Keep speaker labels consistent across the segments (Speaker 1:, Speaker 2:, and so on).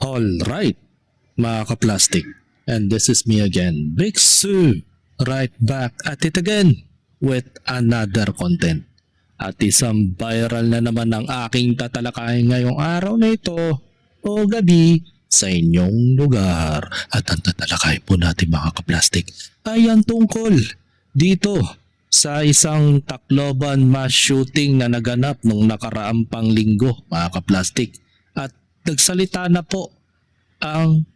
Speaker 1: Alright, mga kaplastic. And this is me again, Big Sue. Right back at it again with another content. At isang viral na naman ang aking tatalakayin ngayong araw na ito o gabi sa inyong lugar. At ang tatalakayin po natin mga kaplastik ay ang tungkol dito sa isang Tacloban mass shooting na naganap nung nakaraang panglinggo mga kaplastik. At nagsalita na po ang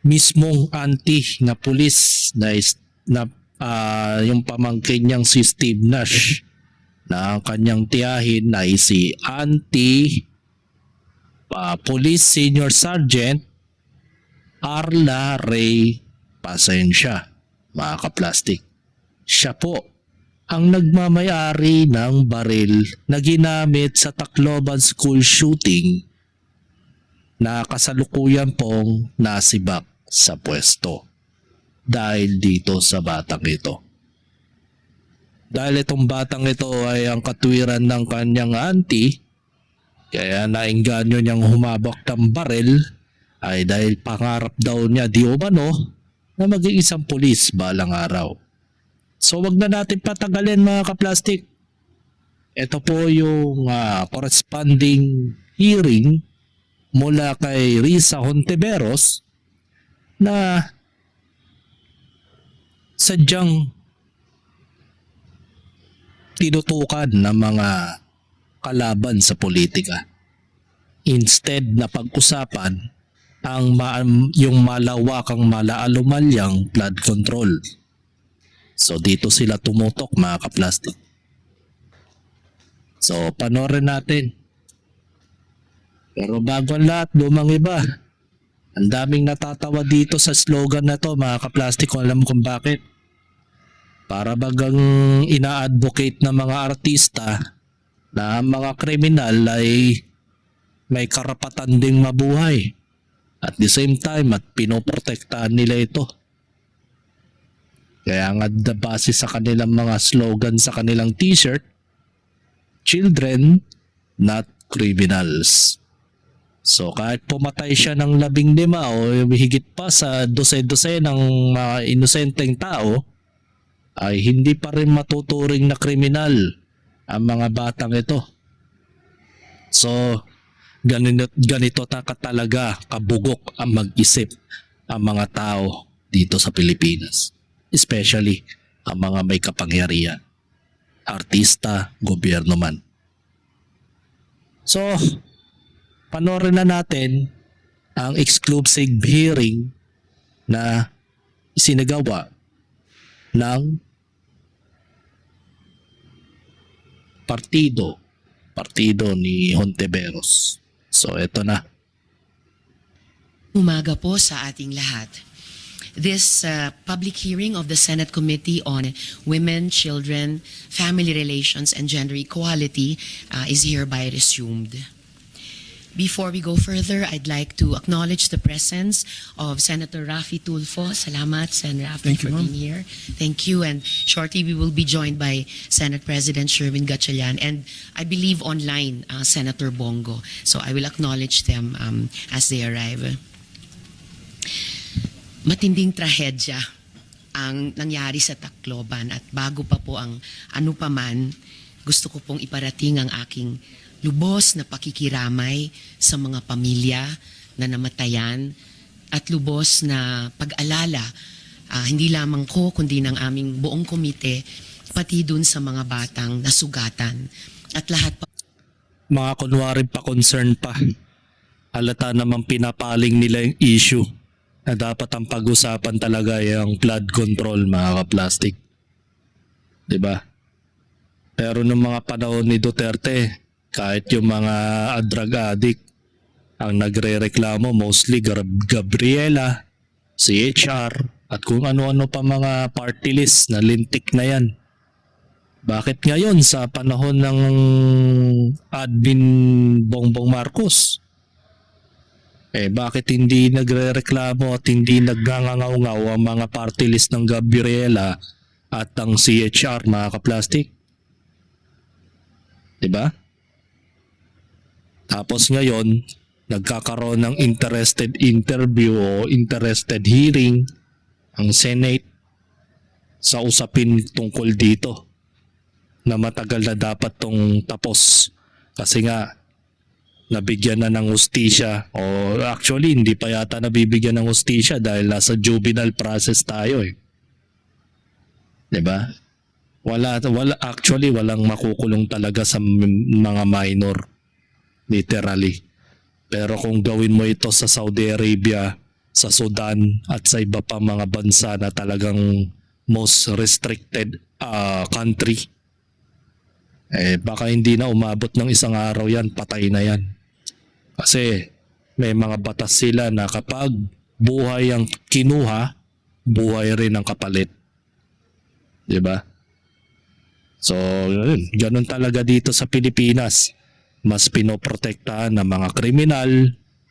Speaker 1: mismong anti na pulis na yung pamangkin niyang si Steve Nash na ang kanyang tiyahin ay si Police Senior Sergeant Arla Ray Pasensya, mga kaplastik. Siya po ang nagmamayari ng baril na ginamit sa Tacloban school shooting na kasalukuyan pong nasibak sa pwesto dahil dito sa batang ito. Dahil itong batang ito ay ang katwiran ng kanyang auntie, kaya nainganyo niyang humabak ng baril ay dahil pangarap daw niya di umano na maging isang pulis balang araw. So wag na natin patagalin mga kaplastik. Ito po yung corresponding hearing mula kay Risa Hontiveros na sadyang tinutukan ng mga kalaban sa politika. Instead na pag-usapan yung malawakang malaalumalyang flood control. So dito sila tumutok mga kaplastik. So panoorin natin. Pero bago ang lahat, lumang iba. Ang daming natatawa dito sa slogan na to mga kaplastik, kung alam kung bakit. Para bagang ina-advocate ng mga artista na mga kriminal ay may karapatan ding mabuhay. At the same time at pinoprotektahan nila ito. Kaya nga base sa kanilang mga slogan sa kanilang t-shirt, children, not criminals. So kahit pumatay siya ng 15 o higit pa sa dose-dose ng mga inosenteng tao, ay hindi pa rin matuturing na kriminal ang mga batang ito. So ganito talaga kabugok ang mag-isip ang mga tao dito sa Pilipinas. Especially ang mga may kapangyarihan. Artista, gobyerno man. So panoorin na natin ang exclusive hearing na isinagawa ng partido ni Hontiveros. So eto na.
Speaker 2: Umaga po sa ating lahat. This public hearing of the Senate Committee on Women, Children, Family Relations, and Gender Equality is hereby resumed. Before we go further, I'd like to acknowledge the presence of Senator Raffy Tulfo. Salamat, Sen. Raffy, for being here. Thank you. And shortly, we will be joined by Senate President Sherwin Gatchalian and I believe online, Senator Bongo. So I will acknowledge them as they arrive. Matinding trahedya ang nangyari sa Tacloban at bago pa po ang ano pa man, gusto ko pong iparating ang aking lubos na pakikiramay sa mga pamilya na namatayan at lubos na pag-alala, hindi lamang ko kundi ng aming buong komite, pati dun sa mga batang nasugatan at lahat pa.
Speaker 1: Mga kunwari pa concern pa. Halata namang pinapaling nila yung issue na dapat ang pag-usapan talaga yung flood control mga kaplastik. Diba? Pero nung mga panahon ni Duterte, kahit yung mga drug addict ang nagre-reklamo, mostly Gabriela, CHR, at kung ano-ano pa mga party list na lintik na yan. Bakit ngayon sa panahon ng admin Bongbong Marcos? Bakit hindi nagre-reklamo at hindi nagngangaw-ngaw ang mga party list ng Gabriela at ang CHR mga kaplastik? Diba? Tapos ngayon, nagkakaroon ng interested interview o interested hearing ang Senate sa usapin tungkol dito na matagal na dapat tong tapos kasi nga nabigyan na ng hustisya o actually hindi pa yata nabibigyan ng hustisya dahil nasa juvenile process tayo eh. 'Di ba? Wala actually walang makukulong talaga sa mga minor literally. Pero kung gawin mo ito sa Saudi Arabia, sa Sudan at sa iba pa mga bansa na talagang most restricted country, eh baka hindi na umabot ng isang araw yan, patay na yan. Kasi may mga batas sila na kapag buhay ang kinuha, buhay rin ang kapalit. 'Di ba? So, yun, ganun talaga dito sa Pilipinas. Mas pinoprotektahan ng mga kriminal,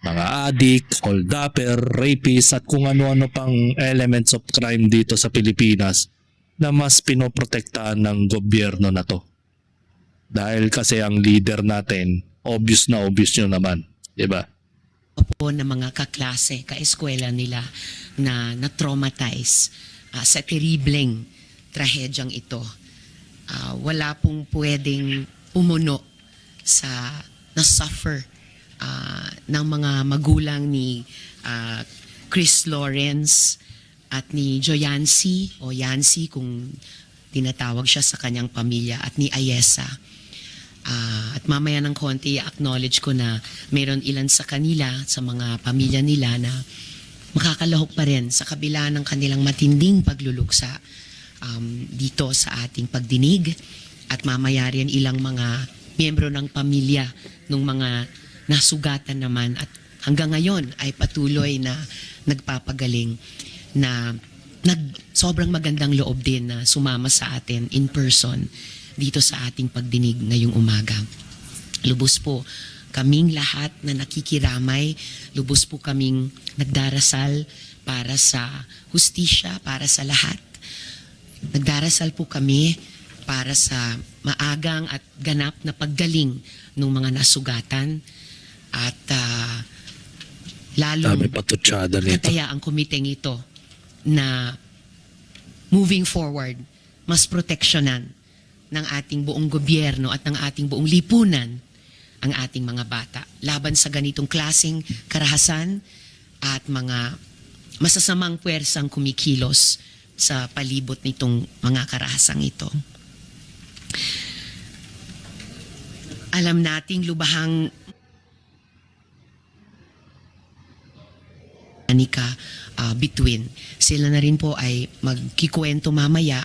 Speaker 1: mga addict, holdupper, rapist at kung ano-ano pang elements of crime dito sa Pilipinas na mas pinoprotektahan ng gobyerno na to. Dahil kasi ang leader natin, obvious nyo naman, di ba?
Speaker 2: Po ng mga kaklase, kaeskwela nila na na-traumatize sa teribleng trahedyang ito. Wala pong pwedeng pumuno sa na-suffer ng mga magulang ni Chris Lawrence at ni Joyancy o Yancy kung tinatawag siya sa kanyang pamilya at ni Ayesa. At mamaya ng konti acknowledge ko na mayroon ilan sa kanila, sa mga pamilya nila na makakalahok pa rin sa kabila ng kanilang matinding pagluluksa dito sa ating pagdinig at mamaya rin ilang mga miyembro ng pamilya ng mga nasugatan naman at hanggang ngayon ay patuloy na nagpapagaling na sobrang magandang loob din na sumama sa atin in person dito sa ating pagdinig ngayong umaga. Lubos po kaming lahat na nakikiramay, lubos po kaming nagdarasal para sa hustisya, para sa lahat. Nagdarasal po kami para sa maagang at ganap na paggaling ng mga nasugatan at lalong
Speaker 1: Dami patutsada nito.
Speaker 2: nataya ang komiteng ito na moving forward, mas proteksyonan ng ating buong gobyerno at ng ating buong lipunan ang ating mga bata laban sa ganitong klaseng karahasan at mga masasamang puwersang kumikilos sa palibot nitong mga karahasang ito. Alam nating lubhang between. Sila na rin po ay magkikwento mamaya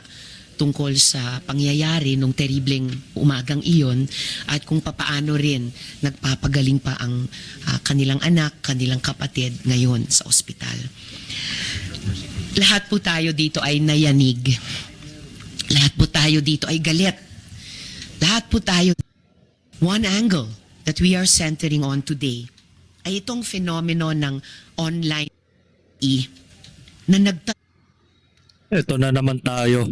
Speaker 2: tungkol sa pangyayari nung teribleng umagang iyon at kung papaano rin nagpapagaling pa ang kanilang anak, kanilang kapatid ngayon sa ospital. Lahat po tayo dito ay nayanig. Lahat po tayo dito ay galit. Lahat po tayo. One angle that we are centering on today ay itong fenomeno ng online na
Speaker 1: Ito na naman tayo.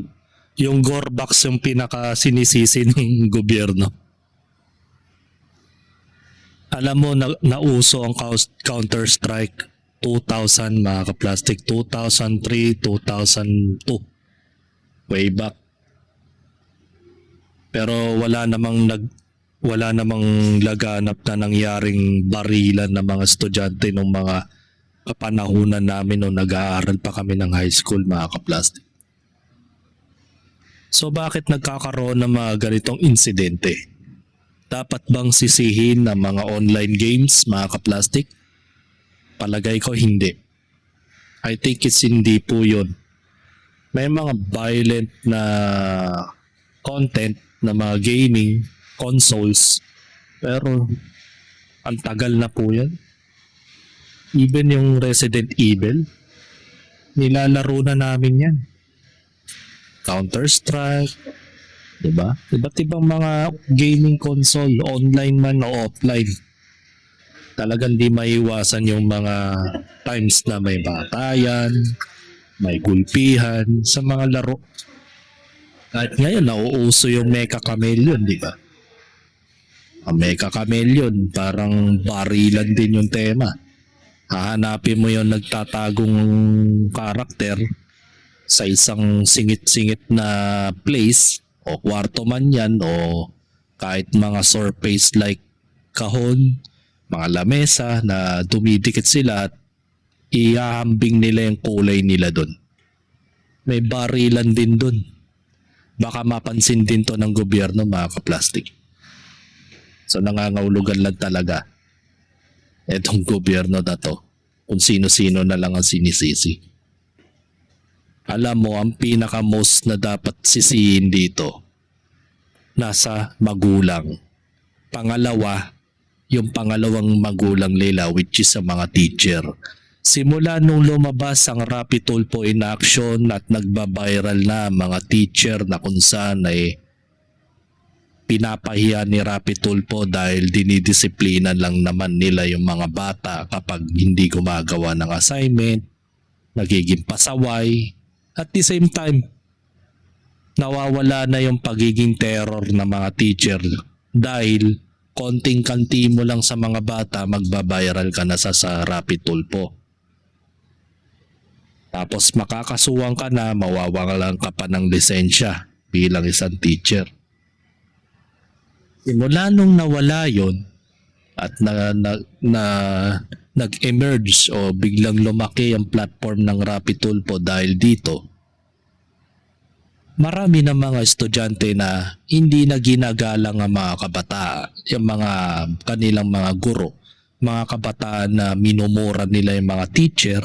Speaker 1: Yung Gorbox yung pinaka-sinisisi ng gobyerno. Alam mo, nauso ang Counter-Strike 2000 mga ka-plastic, 2003, 2002. Way back. Pero wala namang laganap na nangyaring barilan ng mga estudyante ng mga kapanahunan namin nung nag-aaral pa kami ng high school mga ka-plastic. So bakit nagkakaroon ng mga ganitong insidente? Dapat bang sisihin ng mga online games mga ka-plastic? Palagay ko hindi. I think it's hindi po yun. May mga violent na content na mga gaming consoles pero ang tagal na po yan. Even yung Resident Evil nilalaro na namin yan. Counter-Strike, diba? Iba't ibang mga gaming console, online man o offline. Talagang di maiwasan yung mga times na may batayan, may gulpihan sa mga laro. Kahit ngayon, nauuso yung Mecha Chameleon, di ba? Mecha Chameleon, parang barilan din yung tema. Hahanapin mo yung nagtatagong karakter sa isang singit-singit na place o kwarto man yan o kahit mga surface like kahon, mga lamesa na dumidikit sila at ihahambing nila yung kulay nila doon. May barilan din doon. Baka mapansin din to ng gobyerno, mga kaplastik. So nangangahulugan lang talaga etong gobyerno na to kung sino-sino na lang ang sinisisi. Alam mo, ang pinaka-most na dapat sisihin dito, nasa magulang. Pangalawa, yung pangalawang magulang nila, which is sa mga teacher. Simula nung lumabas ang Rapi Tulfo in action at nagba-viral na mga teacher na kung saan ay pinapahiya ni Rapi Tulfo dahil dinidisiplina lang naman nila yung mga bata kapag hindi gumagawa ng assignment, nagiging pasaway, at the same time, nawawala na yung pagiging terror ng mga teacher dahil konting kanti mo lang sa mga bata, magbabiral ka na sa Rapi Tulfo. Tapos makakasuwang ka na, mawawalan ka pa ng lisensya bilang isang teacher. Simula nung nawala yon at nag-emerge o biglang lumaki ang platform ng Rapi Tulfo dahil dito, marami ng mga estudyante na hindi na ginagalang ang mga kabataan, yung mga kanilang mga guro, mga kabataan na minumura nila yung mga teacher,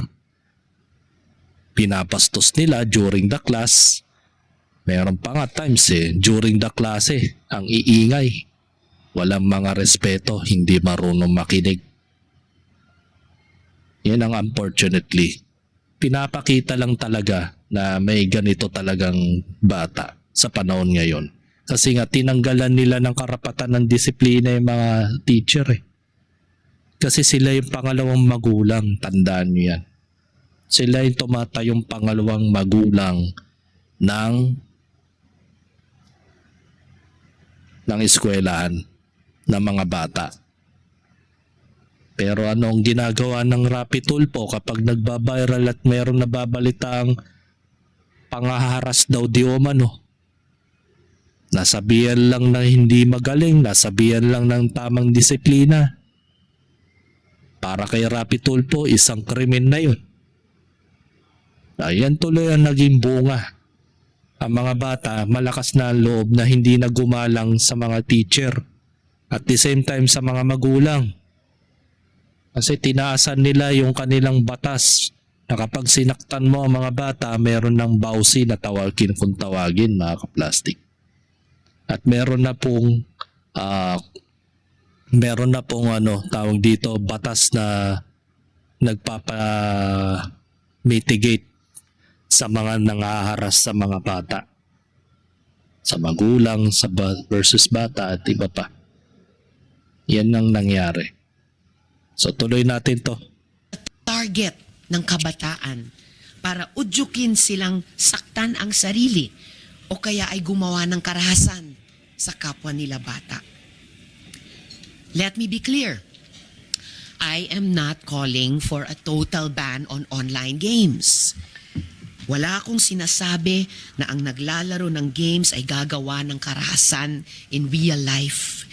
Speaker 1: pinapastos nila during the class. Meron pa nga times during the class ang iingay. Walang mga respeto, hindi marunong makinig. Yan ang unfortunately. Pinapakita lang talaga na may ganito talagang bata sa panahon ngayon. Kasi nga tinanggalan nila ng karapatan ng disiplina yung mga teacher Kasi sila yung pangalawang magulang, tandaan nyo yan. Sila yung tumatayong pangalawang magulang ng eskwelahan ng mga bata. Pero anong ginagawa ng Rapi Tulfo kapag nagbabiral at mayroong nababalitang pangaharas daw di umano? Nasabihan lang na hindi magaling, nasabihan lang ng tamang disiplina. Para kay Rapi Tulfo, isang krimen na yun. Ayan tuloy ang naging bunga. Ang mga bata, malakas na loob na hindi na gumalang sa mga teacher. At the same time sa mga magulang. Kasi tinaasan nila yung kanilang batas na kapag sinaktan mo ang mga bata, meron ng bawsi na tawagin kung tawagin, mga kaplastik. At meron na pong tawag dito, batas na nagpapa-mitigate sa mga nangaharas sa mga bata. Sa magulang, versus bata at iba pa. Yan ang nangyari. So tuloy natin to.
Speaker 2: Target ng kabataan para udyukin silang saktan ang sarili o kaya ay gumawa ng karahasan sa kapwa nila bata. Let me be clear. I am not calling for a total ban on online games. Wala akong sinasabi na ang naglalaro ng games ay gagawa ng karahasan in real life.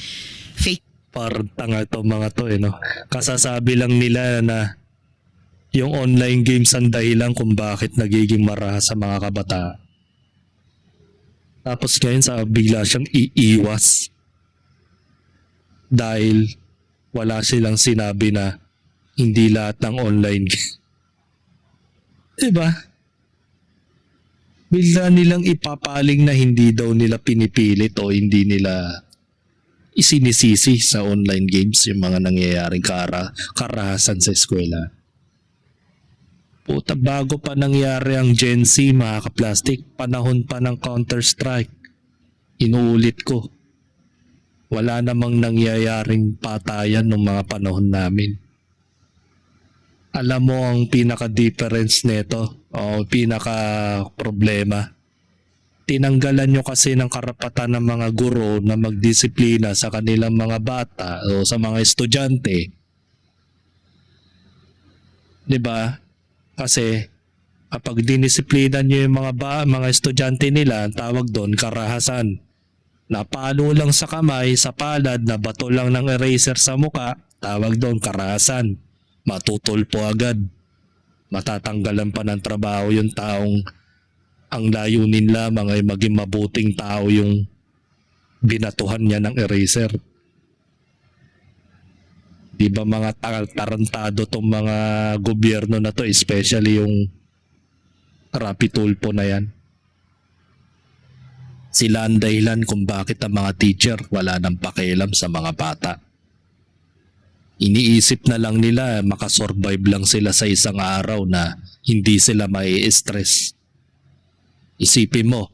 Speaker 1: Parang tanga ito mga to no? Kasasabi lang nila na yung online games ang dahilan kung bakit nagiging marahas sa mga kabataan. Tapos ngayon bigla siyang iiwas. Dahil wala silang sinabi na hindi lahat ng online game. Diba? Bigla nilang ipapaling na hindi daw nila pinipilit o hindi nila isinisisi sa online games yung mga nangyayaring karahasan sa eskwela. Puta, bago pa nangyari ang Gen Z, mga kaplastik, panahon pa ng Counter-Strike. Inuulit ko. Wala namang nangyayaring patayan ng mga panahon namin. Alam mo ang pinaka-difference nito o pinaka-problema? tinanggalan nyo kasi ng karapatan ng mga guro na magdisiplina sa kanilang mga bata o sa mga estudyante. 'Di ba? Kasi kapag dinisiplina nyo yung mga estudyante nila, ang tawag doon karahasan. Napalo lang sa kamay, sa palad, nabato lang ng eraser sa muka, tawag doon karahasan. Matutulpo agad. Matatanggalan pa ng trabaho yung taong ang layunin lamang ay maging mabuting tao yung binatuhan niya ng eraser. Di ba mga tarantado tong mga gobyerno na to, especially yung Rapi Tulfo na yan. Sila ang dahilan kung bakit ang mga teacher wala nang pakialam sa mga bata. Iniisip na lang nila makasurvive lang sila sa isang araw na hindi sila mai-stress. Isipin mo,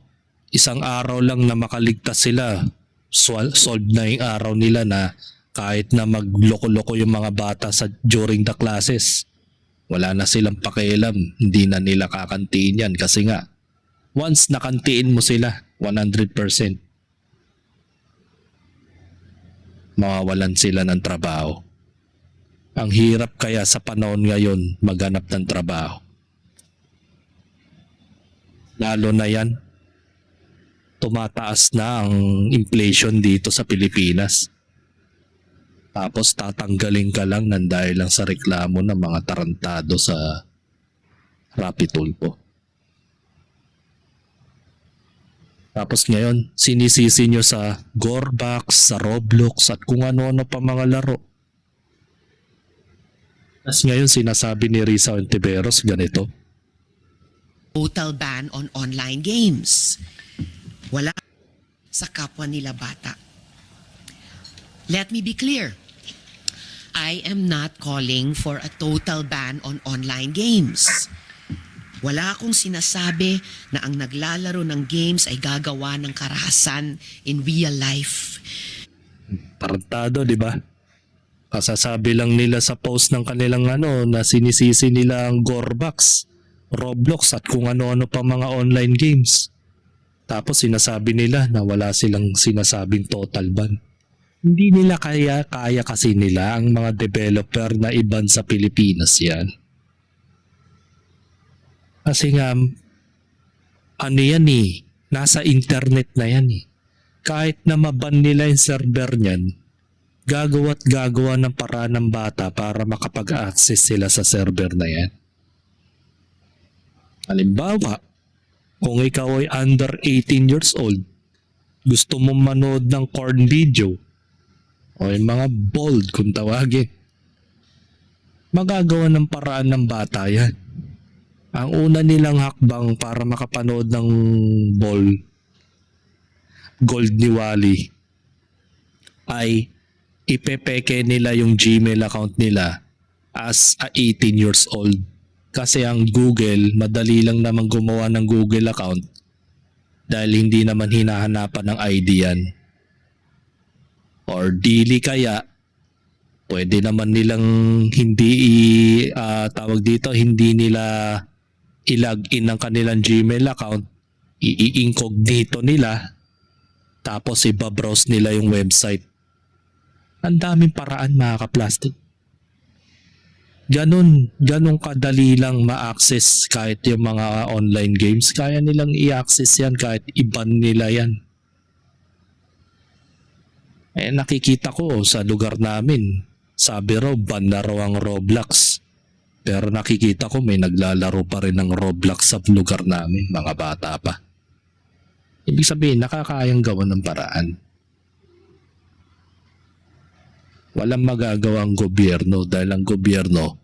Speaker 1: isang araw lang na makaligtas sila, solve na yung araw nila na kahit na magloko-loko yung mga bata during the classes. Wala na silang pakialam, hindi na nila kakantiin yan kasi nga, once nakantiin mo sila, 100%, mawawalan sila ng trabaho. Ang hirap kaya sa panahon ngayon maghanap ng trabaho. Lalo na yan, tumataas na ang inflation dito sa Pilipinas. Tapos tatanggalin ka lang ng dahil lang sa reklamo ng mga tarantado sa Rapi Tulfo. Tapos ngayon, sinisisi nyo sa Gorbox, sa Roblox at kung ano-ano pa mga laro. Tapos ngayon sinasabi ni Risa Ontiveros ganito.
Speaker 2: Total ban on online games. Wala sa kapwa nila bata. Let me be clear. I am not calling for a total ban on online games. Wala akong sinasabi na ang naglalaro ng games ay gagawa ng karahasan in real life.
Speaker 1: Tarantado, di ba? Kasasabi lang nila sa post ng kanilang na sinisisi nila ang Gorbox, Roblox at kung ano-ano pa mga online games. Tapos sinasabi nila na wala silang sinasabing total ban. Hindi nila kaya kasi nila ang mga developer na iban sa Pilipinas yan. Kasi nga, ano yan nasa internet na yan Kahit na maban nila yung server niyan, gagawa ng paraan ng bata para makapag-access sila sa server na yan. Halimbawa, kung ikaw ay under 18 years old, gusto mong manood ng porn video, o yung mga bold kung tawagin, magagawa ng paraan ng bata yan. Ang una nilang hakbang para makapanood ng gold ni Wally ay ipepeke nila yung Gmail account nila as a 18 years old. Kasi ang Google, madali lang naman gumawa ng Google account dahil hindi naman hinahanapan ng ID yan. Or dili kaya, pwede naman nilang hindi nila i-login ng kanilang Gmail account, i-incognito nila, tapos ibabrowse nila yung website. Ang daming paraan mga kaplastic. Ganun kadali lang ma-access kahit yung mga online games. Kaya nilang i-access yan kahit iban nila yan. Nakikita ko sa lugar namin, sabi raw ban na raw ang Roblox. Pero nakikita ko may naglalaro pa rin ng Roblox sa lugar namin, mga bata pa. Ibig sabihin, nakakayang gawan ng paraan. Walang magagawang gobyerno dahil ang gobyerno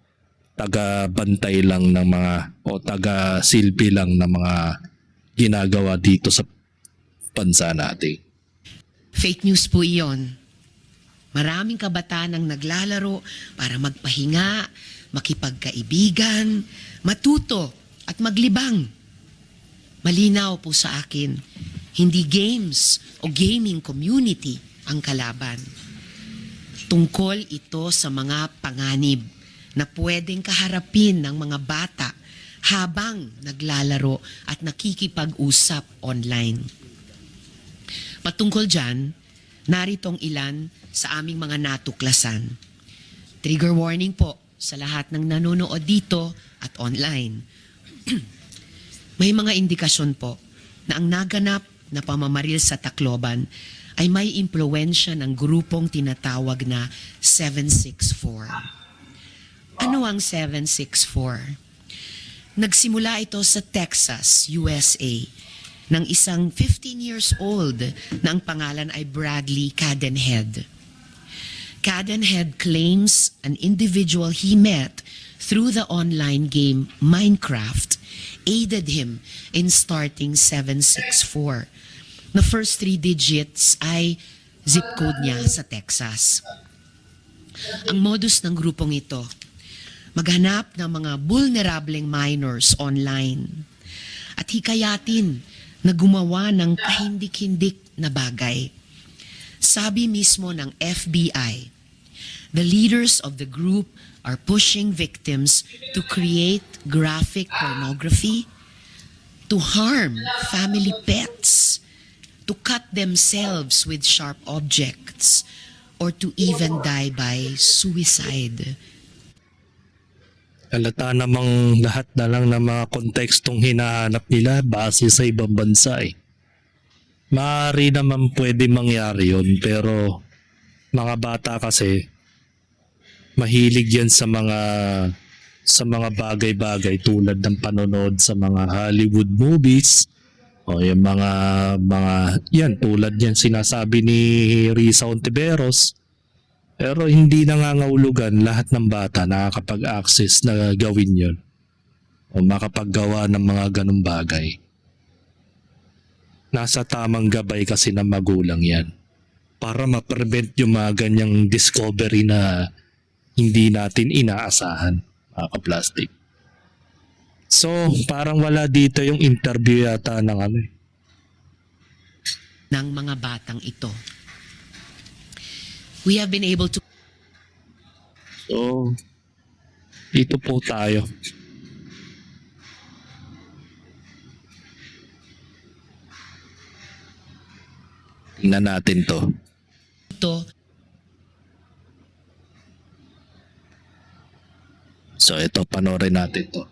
Speaker 1: taga-bantay lang ng mga o taga-silbi lang ng mga ginagawa dito sa bansa natin.
Speaker 2: Fake news po iyon. Maraming kabataan ang naglalaro para magpahinga, makipagkaibigan, matuto at maglibang. Malinaw po sa akin, hindi games o gaming community ang kalaban. Tungkol ito sa mga panganib na pwedeng kaharapin ng mga bata habang naglalaro at nakikipag-usap online. Patungkol dyan, naritong ilan sa aming mga natuklasan. Trigger warning po sa lahat ng nanonood dito at online. May mga indikasyon po na ang naganap na pamamaril sa Tacloban ay may impluwensya ng grupong tinatawag na 764. Ano ang 764? Nagsimula ito sa Texas, USA, ng isang 15 years old na ang pangalan ay Bradley Cadenhead. Cadenhead claims an individual he met through the online game Minecraft aided him in starting 764. The first 3 digits ay zip code niya sa Texas. Ang modus ng grupong ito, maghanap ng mga vulnerableng minors online at hikayatin na gumawa ng kahindik-hindik na bagay. Sabi mismo ng FBI, the leaders of the group are pushing victims to create graphic pornography, to harm family pets, to cut themselves with sharp objects, or to even die by suicide.
Speaker 1: Halata namang lahat na lang ng mga kontekstong hinahanap nila base sa ibang bansa eh. Maaari naman pwede mangyari yun, pero mga bata kasi mahilig yan sa mga bagay-bagay tulad ng panonood sa mga Hollywood movies o yung mga yan tulad yan sinasabi ni Risa Ontiveros. Pero hindi nangangahulugan lahat ng bata nakakapag-access na gawin yon o makapaggawa ng mga ganong bagay. Nasa tamang gabay kasi ng magulang yan para ma-prevent yung mga ganyang discovery na hindi natin inaasahan, mga ka-plastic. So, parang wala dito yung interview yata ng
Speaker 2: ng mga batang ito. We have been able to
Speaker 1: So, dito po tayo. Tingnan natin to. So, ito, panoorin natin to.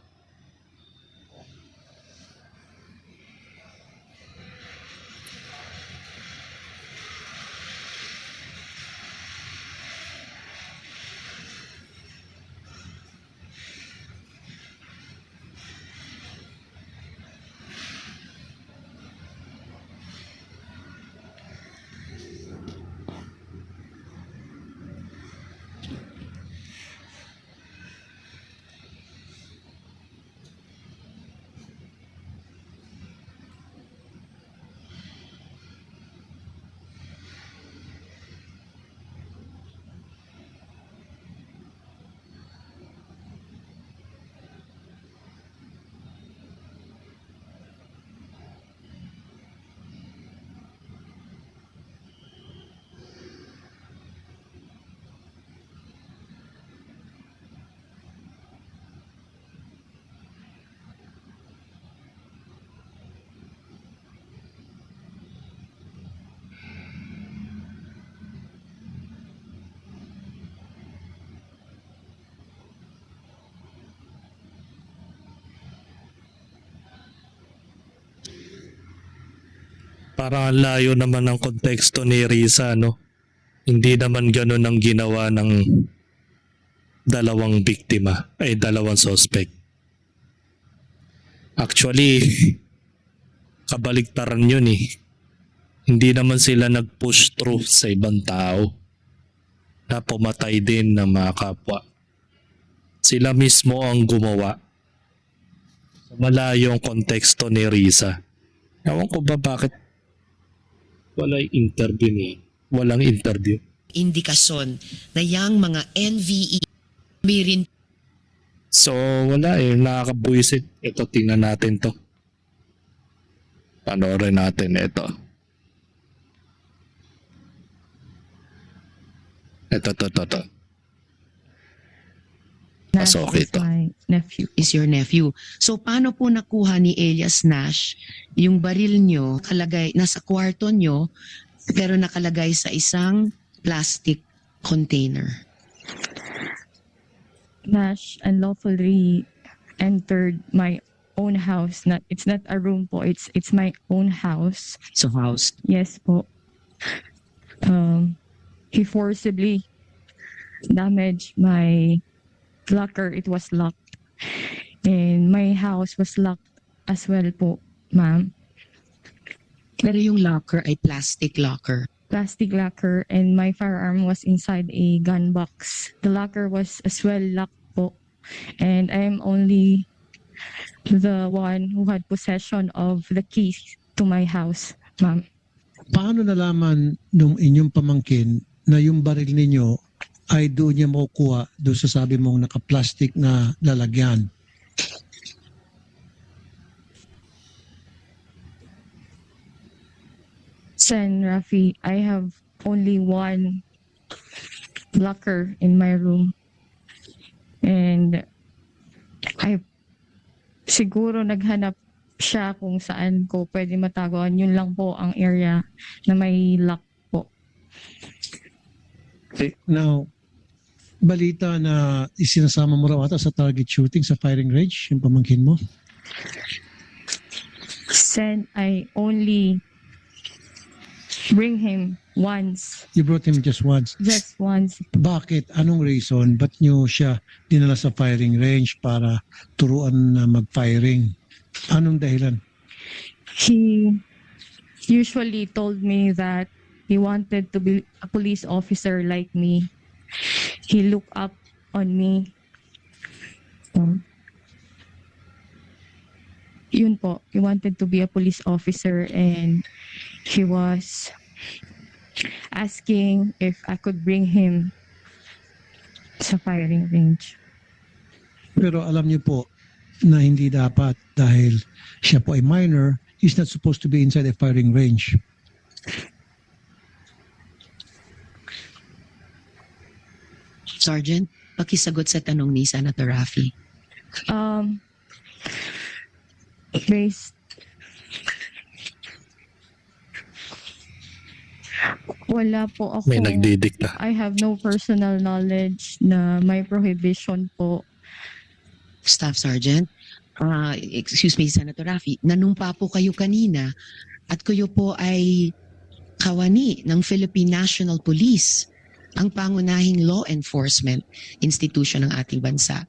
Speaker 1: Parang ang layo naman ng konteksto ni Risa, no? Hindi naman ganun ang ginawa ng dalawang biktima, ay dalawang suspect. Actually, kabaligtaran yun eh. Hindi naman sila nag-push through sa ibang tao na pumatay din ng mga kapwa. Sila mismo ang gumawa. Malayo ang konteksto ni Risa. Ewan ko ba bakit walang interview.
Speaker 2: indikasyon na yang mga NVE may rin
Speaker 1: So wala eh, nakakabuisit. Ito, tingnan natin to. Panoorin natin ito. Ito.
Speaker 3: Nash
Speaker 1: Pasok
Speaker 3: is
Speaker 1: ito.
Speaker 3: my nephew.
Speaker 2: Is your nephew. So paano po nakuha ni Elias Nash yung baril nyo kalagay nasa kwarto nyo pero nakalagay sa isang plastic container?
Speaker 3: Nash unlawfully entered my own house. It's not a room po. It's my own house.
Speaker 2: So house.
Speaker 3: Yes po. He forcibly damaged my locker. It was locked. And my house was locked as well po, ma'am.
Speaker 2: Pero yung locker ay plastic locker.
Speaker 3: Plastic locker, and my firearm was inside a gun box. The locker was as well locked po. And I am only the one who had possession of the keys to my house, ma'am.
Speaker 4: Paano nalaman nung inyong pamangkin na yung baril ninyo ay doon niya makukuha doon sa sabi mong naka-plastic na lalagyan?
Speaker 3: Sen, Rafi, I have only one locker in my room. And siguro naghanap siya kung saan ko pwede mataguan. Yun lang po ang area na may lock po.
Speaker 4: Okay. Now, balita na isinasama mo raw ata sa target shooting sa firing range, yung pamangkin mo?
Speaker 3: Sen, I only bring him once.
Speaker 4: You brought him just once.
Speaker 3: Just once.
Speaker 4: Bakit? Anong reason? Ba't nyo siya dinala sa firing range para turuan na mag-firing? Anong dahilan?
Speaker 3: He usually told me that he wanted to be a police officer like me. He looked up on me. Yun po, he wanted to be a police officer, and he was asking if I could bring him sa firing range.
Speaker 4: Pero alam niyo po na hindi dapat dahil siya po ay minor, he's not supposed to be inside a firing range.
Speaker 2: Sergeant, pakisagot sa tanong ni Senator Raffy.
Speaker 3: Based wala po ako.
Speaker 1: May nagdidikta.
Speaker 3: I have no personal knowledge na may prohibition po.
Speaker 2: Staff Sergeant, excuse me, Senator Raffy, nanumpa po kayo kanina at kayo po ay kawani ng Philippine National Police, ang pangunahing law enforcement institution ng ating bansa.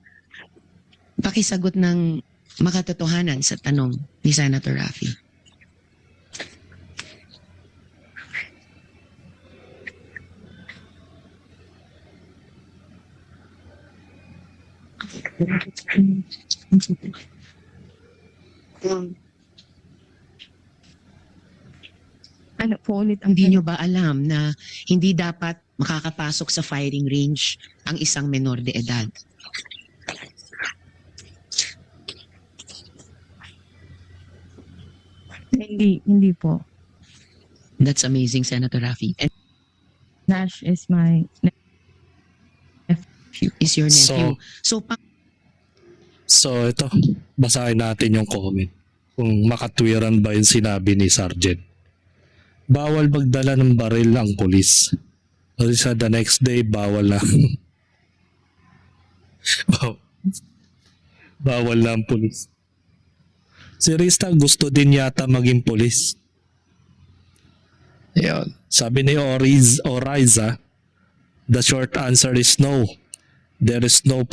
Speaker 2: Pakisagot ng makatotohanan sa tanong ni Senator Raffy.
Speaker 3: Ano po ulit ang
Speaker 2: Hindi nyo ba alam na hindi dapat makakapasok sa firing range ang isang menor de edad?
Speaker 3: Hindi po.
Speaker 2: That's amazing, Senator Raffy. And
Speaker 3: Nash is my
Speaker 2: is your nephew.
Speaker 1: So ito, basahin natin yung comment. Kung makatwiran ba yung sinabi ni Sergeant. Bawal magdala ng baril ang pulis. Kasi sa the next day, bawal na. Bawal na ang pulis. Si Rista gusto din yata maging pulis. Ayun. Sabi ni Oriza, the short answer is no. There is no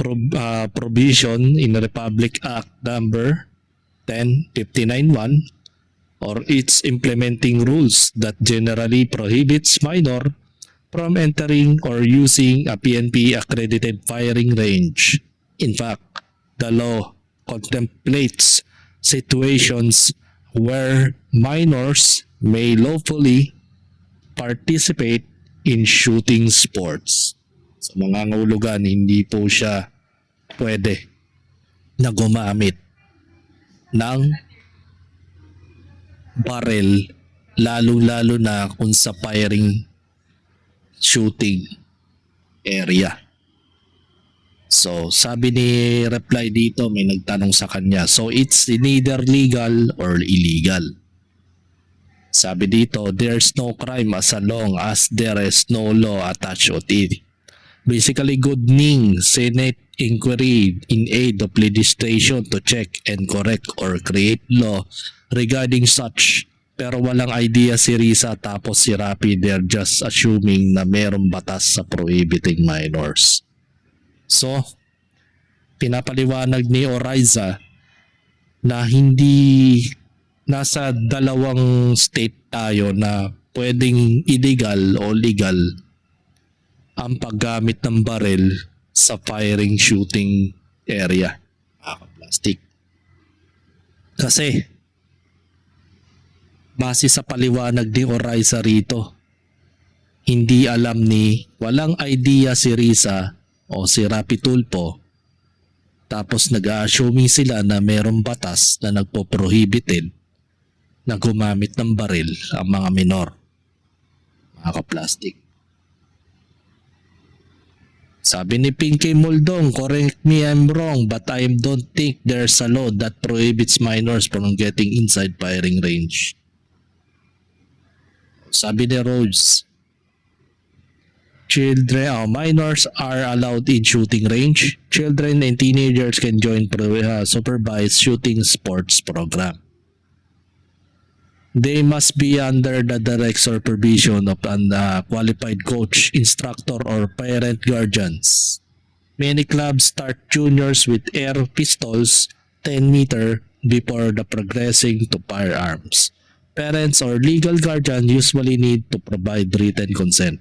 Speaker 1: provision in Republic Act number 1059-1 or its implementing rules that generally prohibits minor from entering or using a PNP accredited firing range. In fact, the law contemplates situations where minors may lawfully participate in shooting sports. Sa mga ngulugan, hindi po siya pwede na gumamit ng baril, lalo-lalo na kung sa firing shooting area. So, sabi ni reply dito, may nagtanong sa kanya. So, it's neither legal or illegal. Sabi dito, there's no crime as long as there is no law attached to it. Basically, good ning Senate inquiry in aid of legislation to check and correct or create law regarding such. Pero walang idea si Risa tapos si Rapi, they're just assuming na merong batas sa prohibiting minors. So, pinapaliwanag ni Oriza na hindi nasa dalawang state tayo na pwedeng illegal o legal ang paggamit ng baril sa firing shooting area. Plastic. Kasi base sa paliwanag ni Oriza rito, hindi alam walang idea si Risa o si Rapi Tulfo, tapos nag-assuming sila na merong batas na nagpo-prohibited na gumamit ng baril ang mga minor. Mga kaplastik. Sabi ni Pinky Muldong, correct me I'm wrong, but I don't think there's a law that prohibits minors from getting inside firing range. Sabi ni Rhodes, minors are allowed in shooting range. Children and teenagers can join supervised shooting sports program. They must be under the direct supervision of a qualified coach, instructor, or parent guardians. Many clubs start juniors with air pistols 10 meter before the progressing to firearms. Parents or legal guardian usually need to provide written consent.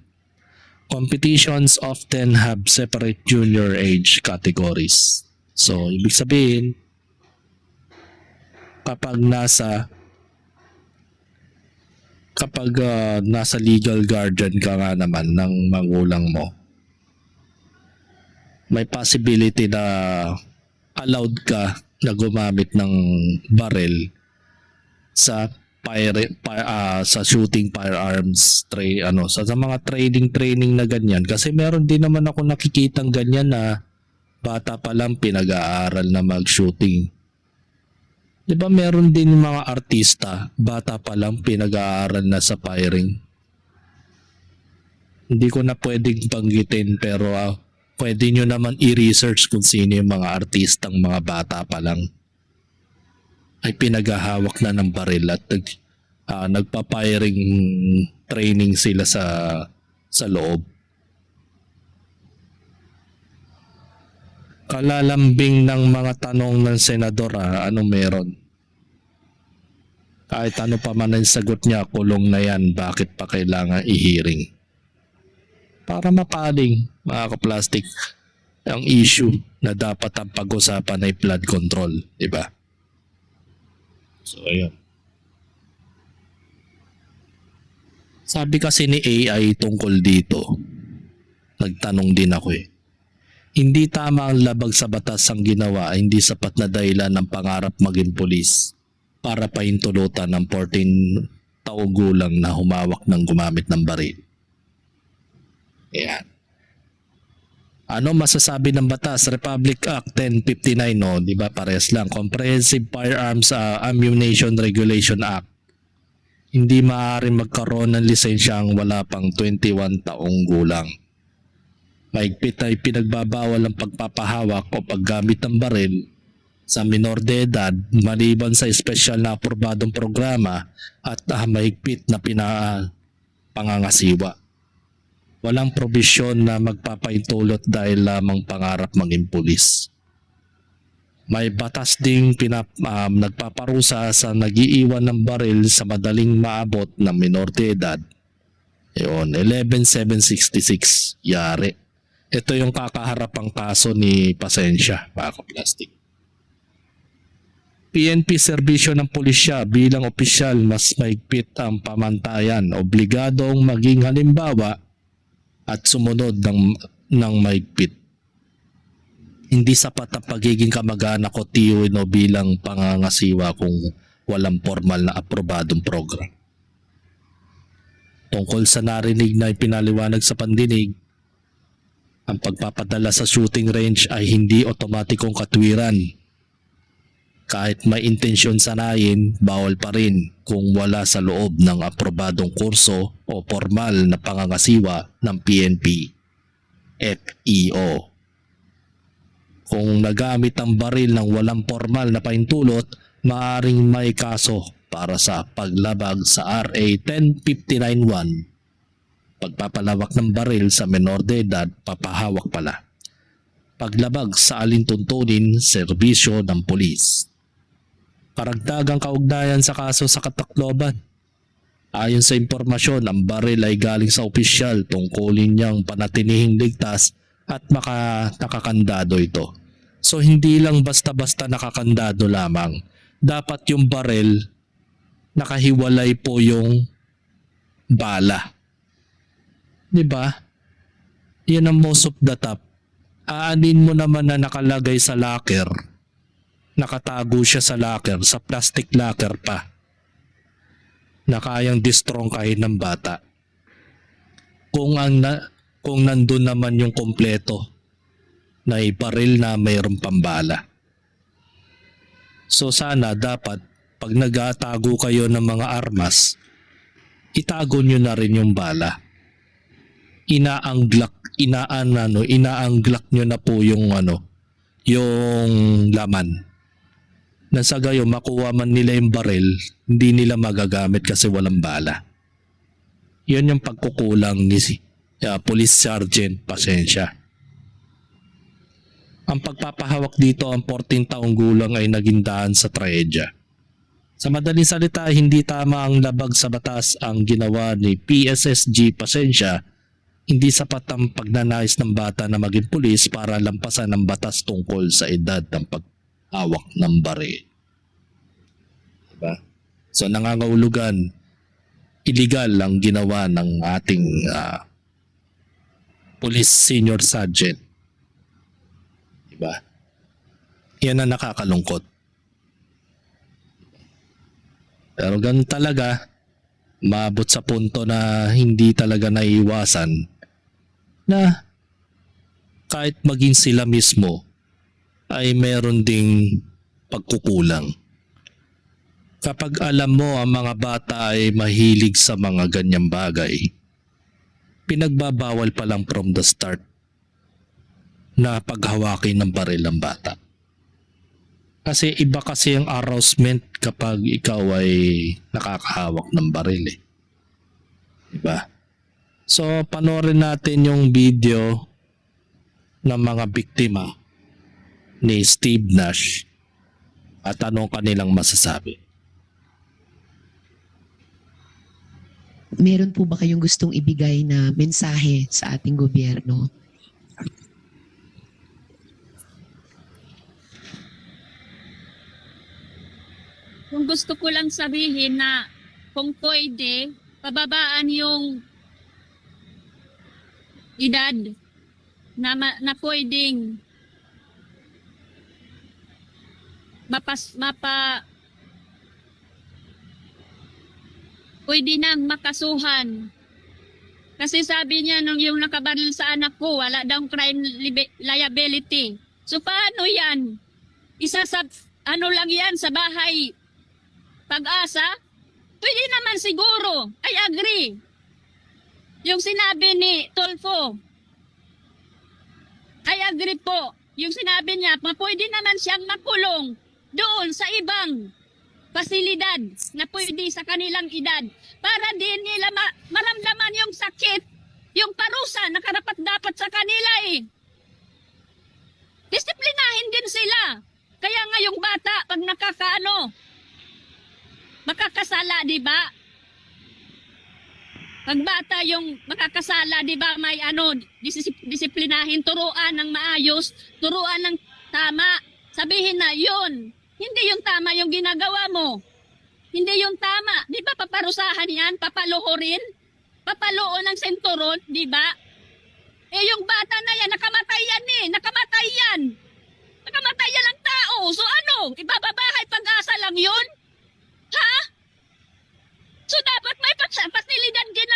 Speaker 1: Competitions often have separate junior age categories. So, ibig sabihin, kapag nasa legal guardian ka nga naman ng magulang mo, may possibility na allowed ka na gumamit ng baril sa sa shooting firearms sa mga training na ganyan, kasi meron din naman ako nakikitang ganyan na bata pa lang pinag-aaral na mag-shooting. Di ba meron din mga artista bata pa lang pinag-aaral na sa firing? Hindi ko na pwedeng banggitin, pero pwede nyo naman i-research kung sino yung mga artistang mga bata pa lang ay pinagahawak na ng baril at nagpa-firing training sila sa loob. Kalalambing ng mga tanong ng senador, anong meron? Kahit ano pa man ang sagot niya, kulong na yan, bakit pa kailangan i-hearing? Para mapaling, mga kaplastik, ang issue na dapat ang pag-usapan ay flood control, di ba? So, ayun. Sabi kasi ni AI tungkol dito, nagtanong din ako hindi tama ang labag sa batas ang ginawa, hindi sapat na dahilan ng pangarap maging pulis para pahintulutan ng 14 taong gulang na humawak ng gumamit ng baril. Ayan. Ano masasabi ng batas? Republic Act 1059, no? Di ba? Pares lang. Comprehensive Firearms Ammunition Regulation Act. Hindi maaaring magkaroon ng lisensya ang wala pang 21 taong gulang. Mahigpit ay pinagbabawal ang pagpapahawak o paggamit ng baril sa minor de edad maliban sa espesyal na aprobadong programa at mahigpit na pangangasiwa. Walang probisyon na magpapaintulot dahil lamang pangarap maging pulis. May batas ding nagpaparusa sa nagiiwan ng baril sa madaling maabot ng minor de edad. Yun, 11766, yari. Ito yung kakaharapang kaso ni Pasensya, mga kaplastik. PNP serbisyo ng pulisya bilang opisyal mas mahigpit ang pamantayan, obligadong maging halimbawa at sumunod ng mahigpit. Hindi sapat ang pagiging kamag-anak o tiyuin o bilang pangangasiwa kung walang formal na aprobadong program. Tungkol sa narinig na ipinaliwanag sa pandinig, Ang pagpapadala sa shooting range ay hindi otomatikong katwiran. Kahit may intensyon sanayin, bawal pa rin kung wala sa loob ng aprobadong kurso o formal na pangangasiwa ng PNP, FEO. Kung nagamit ang baril ng walang formal na paintulot, maaaring may kaso para sa paglabag sa RA 10591. Pagpapalawak ng baril sa menor de edad, papahawak pala. Paglabag sa alintuntunin, serbisyo ng pulis. Karagdagang kaugnayan sa kaso sa Katacloban. Ayon sa impormasyon, ang baril ay galing sa opisyal tungkulin niyang panatinihing ligtas at nakakandado ito. So hindi lang basta-basta nakakandado lamang. Dapat yung baril nakahiwalay po yung bala. 'Di ba? Yan ang most of the top. Aanin mo naman na nakalagay sa locker. Nakatago siya sa locker, sa plastic locker pa. Na kayang distrongkahin ng bata. Kung nandun naman yung kompleto na baril na mayroong pambala. So sana dapat pag nagatago kayo ng mga armas, itago nyo na rin yung bala. Inaanglak nyo na po yung yung laman. Na sa gayo makuha man nila yung baril, hindi nila magagamit kasi walang bala. Yun yung pagkukulang ni Police Sergeant Pasensya. Ang pagpapahawak dito ang 14 taong gulang ay naging daan sa trahedya. Sa madaling salita, hindi tama ang labag sa batas ang ginawa ni PSSG Pasensya. Hindi sapat ang pagnanais ng bata na maging pulis para lampasan ang batas tungkol sa edad ng paghawak ng baril. Diba? So nangangahulugan, illegal ang ginawa ng ating police senior sergeant. Diba? Yan ang nakakalungkot. Pero ganun talaga, maabot sa punto na hindi talaga naiiwasan na kahit maging sila mismo ay meron ding pagkukulang. Kapag alam mo ang mga bata ay mahilig sa mga ganyang bagay, pinagbabawal pa lang from the start na paghawakin ng baril ng bata. Kasi iba kasi ang arousement kapag ikaw ay nakakahawak ng baril eh. Diba? So panoorin natin yung video ng mga biktima ni Steve Nash at anong kanilang masasabi.
Speaker 2: Meron po ba kayong gustong ibigay na mensahe sa ating gobyerno?
Speaker 5: Kung gusto ko lang sabihin na kung pwede, pababaan yung edad na pwedeng pwede nang makasuhan. Kasi sabi niya nung yung nakabaril sa anak ko, wala daw crime liability. So paano yan? Isa sa lang yan sa bahay Pag-asa? Pwede naman siguro. I agree. Yung sinabi ni Tulfo, I agree po. Yung sinabi niya, pwede naman siyang makulong doon sa ibang pasilidad na pwede sa kanilang edad para din nila maramdaman yung sakit, yung parusa na karapat-dapat sa kanila eh. Disiplinahin din sila. Kaya nga yung bata, pag makakasala, di ba? Pag bata yung makakasala, di ba, may disiplinahin, turuan ng maayos, turuan ng tama. Sabihin na yun, hindi yung tama yung ginagawa mo. Hindi yung tama. Di ba paparusahan yan? Papaluhurin? Papaluon ng senturon, di ba? Eh yung bata na yan, nakamatay yan eh. Nakamatay yan. Nakamatay yan ang tao. So ano? Ibababahay pag-asa lang yun? Ha? So dapat may pasilidad din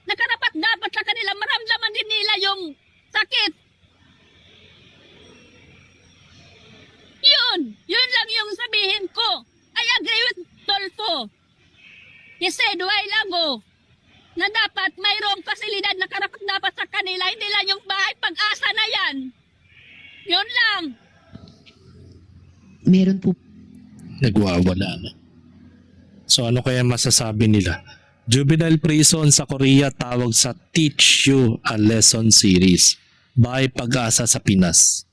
Speaker 5: na karapat dapat sa kanila. Maramdaman din nila yung sakit. sasabihin ko. I agree with Tolfo. He said a while ago na dapat mayroong pasilidad na karapat dapat sa kanila, hindi lang yung bahay pag-asa na yan. Yun lang.
Speaker 2: Meron po
Speaker 1: Nagwawala na. So ano kaya masasabi nila? Juvenile prison sa Korea tawag sa Teach You a Lesson series. Bahay pag-asa sa Pinas.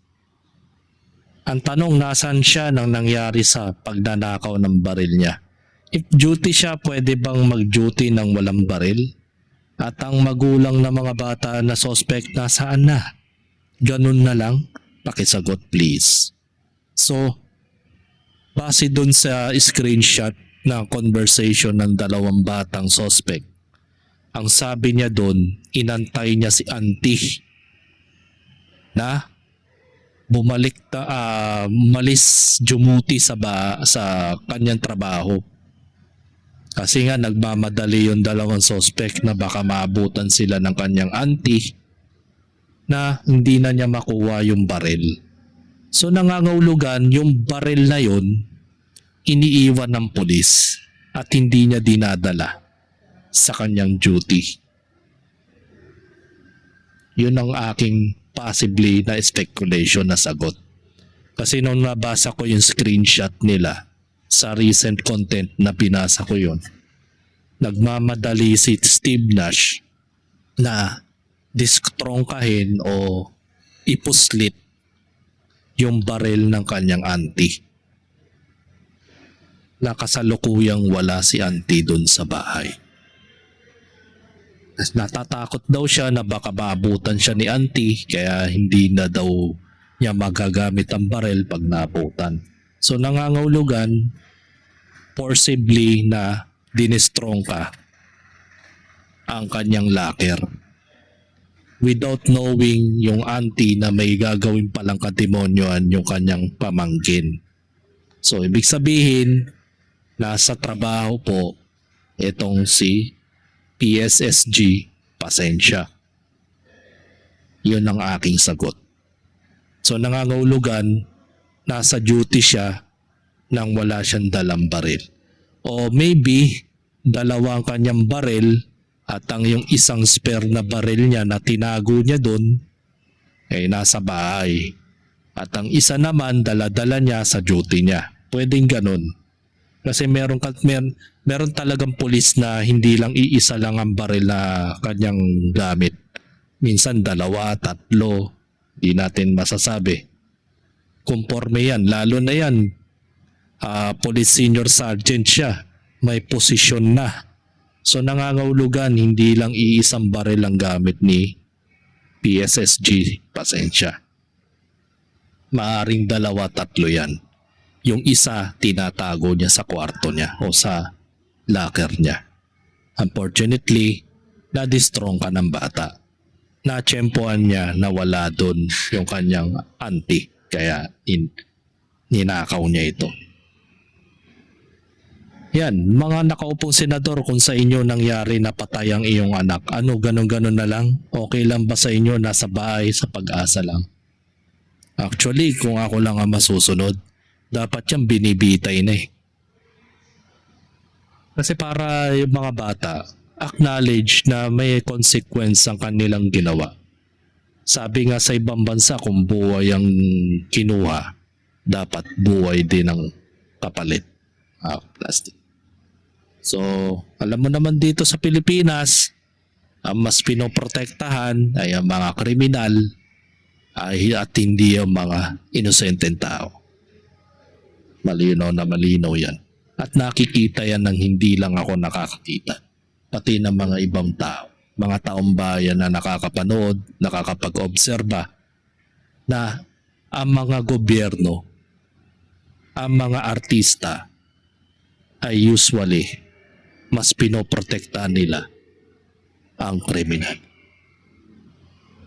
Speaker 1: Ang tanong, nasan siya nang nangyari sa pagnanakaw ng baril niya? If duty siya, pwede bang mag-duty ng walang baril? At ang magulang ng mga bata na suspect, nasaan na? Ganun na lang? Pakisagot please. So, base dun sa screenshot na conversation ng dalawang batang suspect, ang sabi niya dun, inantay niya si auntie na umalis dumuti sa kanyang trabaho. Kasi nga nagmamadali yung dalawang suspect na baka maabutan sila ng kanyang auntie na hindi na niya makuha yung baril. So nangangahulugan yung baril na yun iniiwan ng pulis at hindi niya dinadala sa kanyang duty. Yun ang aking possibly na speculation na sagot. Kasi nung nabasa ko yung screenshot nila sa recent content na binasa ko yun, nagmamadali si Steve Nash na distrongkahin o ipuslit yung baril ng kanyang auntie. Nakasalukuyang wala si auntie dun sa bahay. Natatakot daw siya na baka maabutan siya ni auntie kaya hindi na daw niya magagamit ang baril pag naabutan. So nangangahulugan forcibly na dinistrong ka ang kanyang locker without knowing yung auntie na may gagawin palang kademonyoan yung kanyang pamangkin. So ibig sabihin nasa trabaho po itong si PSSG, pasensya. Yun ang aking sagot. So nangangahulugan, nasa duty siya nang wala siyang dalang baril. O maybe, dalawa ang kanyang baril at ang yung isang spare na baril niya na tinago niya doon ay nasa bahay. At ang isa naman, dala-dala niya sa duty niya. Pwedeng ganun. Kasi meron talagang pulis na hindi lang iisa lang ang baril na kanyang gamit. Minsan dalawa, tatlo, di natin masasabi. Conforme yan, lalo na yan, police senior sergeant siya, may posisyon na. So nangangahulugan, hindi lang iisang baril ang gamit ni PSSG, pasensya. Maaring dalawa, tatlo yan. Yung isa, tinatago niya sa kwarto niya o sa locker niya. Unfortunately, na-distrong ka ng bata. Na-tsempohan niya na wala doon yung kanyang auntie. Kaya ninakaw niya ito. Yan, mga nakaupong senador, kung sa inyo nangyari na patay ang iyong anak, ano ganon-ganon na lang? Okay lang ba sa inyo nasa bahay sa pag-asa lang? Actually, kung ako lang ang masusunod, dapat yan binibitay na eh. Kasi para yung mga bata, acknowledge na may consequence ang kanilang ginawa. Sabi nga sa ibang bansa, kung buhay ang kinuha, dapat buhay din ang kapalit. Plastic. So, alam mo naman dito sa Pilipinas, ang mas pinoprotektahan ay ang mga kriminal at hindi ang mga inosenteng tao. Malinaw na malinaw yan. At nakikita yan ng hindi lang ako nakakakita. Pati ng mga ibang tao. Mga taong bayan na nakakapanood, nakakapag-obserba na ang mga gobyerno, ang mga artista ay usually mas pinoprotektahan nila ang kriminal.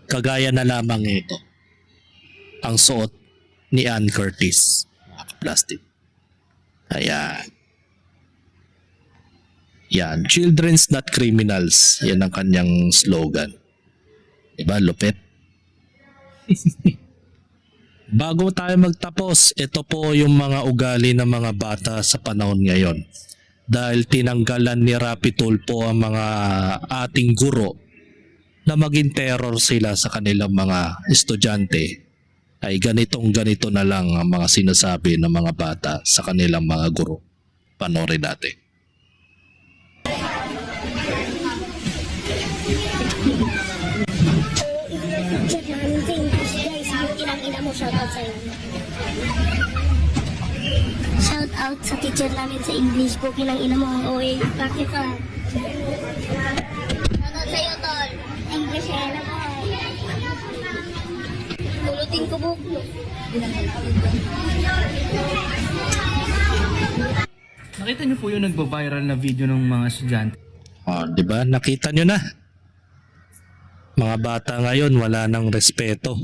Speaker 1: Kagaya na lamang ito, ang suot ni Ann Curtis, plastic. Ayan. Yan. Children's not criminals. Yan ang kanyang slogan. Diba? Lupit. Bago tayo magtapos, ito po yung mga ugali ng mga bata sa panahon ngayon. Dahil tinanggalan ni Rapi Tulfo ang mga ating guro na maging terror sila sa kanilang mga estudyante, ay ganito na lang ang mga sinasabi ng mga bata sa kanilang mga guro. Panoorin natin.
Speaker 6: Chat namin sa English, guys. Yung inang-ina mo, shout out sa'yo. Shout out sa teacher namin sa English po, kinang-ina mo ang OA. Bakit ka? Shout out sa'yo, tol. English, na po. Pulutin ko buklo.
Speaker 7: Nakita niyo po yung nagba-viral na video ng mga estudyante.
Speaker 1: Di ba? Nakita nyo na. Mga bata ngayon wala nang respeto.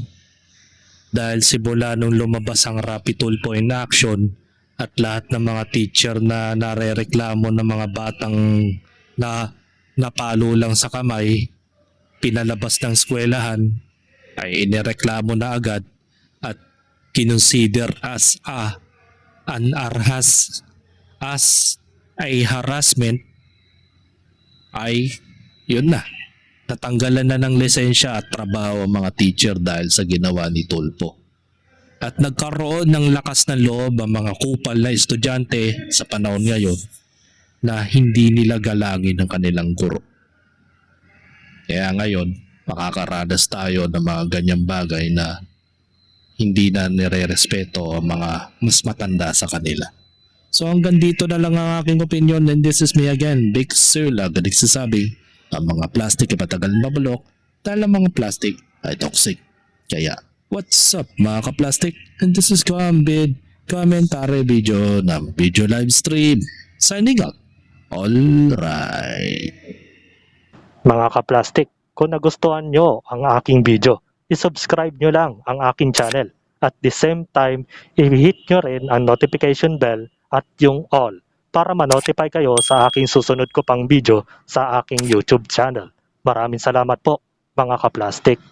Speaker 1: Dahil simula nung lumabas ang Rapi Tulfo in action at lahat ng mga teacher na narereklamo ng mga batang na napalo lang sa kamay, pinalabas ng eskwelahan, ay inireklamo na agad at kinonsider as harassment, ay yun na. Natanggalan na ng lisensya at trabaho ang mga teacher dahil sa ginawa ni Tulfo. At nagkaroon ng lakas ng loob ang mga kupal na estudyante sa panahon ngayon na hindi nila galangin ang kanilang guro. Kaya ngayon, makakaranas tayo ng mga ganyang bagay na hindi na nire-respeto ang mga mas matanda sa kanila. So hanggang dito na lang ang aking opinion, and this is me again, Big Sir Lag, nagsasabi, ang mga plastic ay matagal mabulok dahil ang mga plastic ay toxic. Kaya, what's up mga ka-plastic? And this is Kambid, commentary video ng video live stream. Signing out. Alright.
Speaker 8: Mga ka-plastic, kung nagustuhan nyo ang aking video, isubscribe nyo lang ang aking channel. At the same time, i-hit nyo rin ang notification bell at yung all para ma-notify kayo sa aking susunod ko pang video sa aking YouTube channel. Maraming salamat po mga ka-plastic.